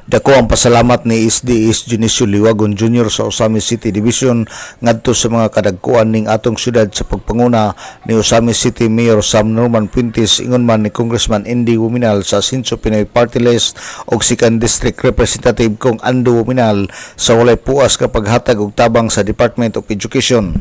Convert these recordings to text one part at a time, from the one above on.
Dako ang pasalamat ni SDS Junicio Liwagon Jr. sa Osamis City Division ngadto sa mga kadagkuan ning atong syudad sa pagpanguna ni Osamis City Mayor Sam Norman Puentes ingon man ni Congressman Indy Wuminal sa Sinso Pinoy Party List og Second District Representative kong Ando Wuminal sa walay puas kapag hatag og tabang sa Department of Education.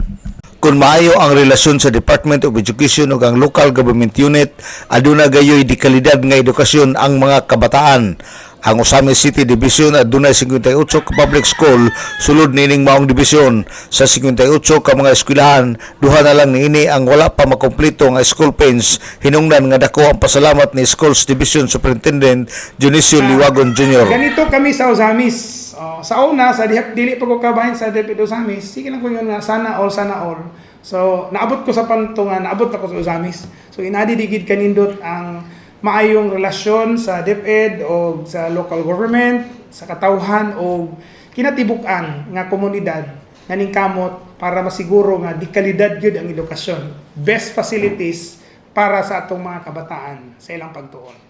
Kung maayo ang relasyon sa Department of Education ug ang local government unit, aduna gayoy di kalidad nga edukasyon ang mga kabataan. Ang Osamis City Division adunay 58 ka public school, sulod nining maong division. Sa 58 ka mga eskwelahan, duha na lang niini ang wala pa makumpleto nga school pens. Hinungdan nga dako ang pasalamat ni Schools Division Superintendent Junicio Liwagon Jr. Ganito kami sa Osamis. Sa una, sa dili pa ko kabahin sa Deped Osamis, sige lang ko yun nga, sana all. So, naabot ko sa pantungan, naabot ako sa Osamis. So, inadidigid kanindot ang maayong relasyon sa DepEd o sa local government, sa katawhan o kinatibuk-an nga komunidad nga ning kamot para masiguro nga di kalidad gyud ang edukasyon. Best facilities para sa atong mga kabataan sa ilang pagtuon.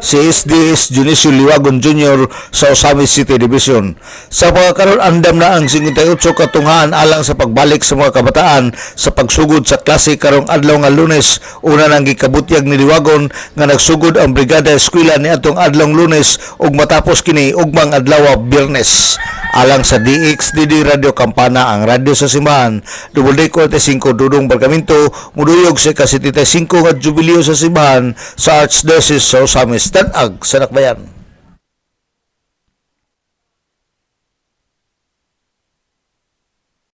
Si SDS Junicio Liwagon Jr. sa Osamis City Division. Sa pagkakaroon andam na ang 58 katunghaan alang sa pagbalik sa mga kabataan sa pagsugod sa klase karong adlaw nga Lunes. Una nang gikabutyag ni Liwagon nga nagsugod ang brigada eskwela ni atong adlaw Lunes ug matapos kini ugmang adlaw Biyernes. Alang sa DXDD Radio Kampana ang radyo sa simbahan, WD45 Dudong Barkamento, muduyog sa ika-75 nga jubileo sa simbahan sa Archdiocese sa Osamis, Tanag, sa Nakbayan.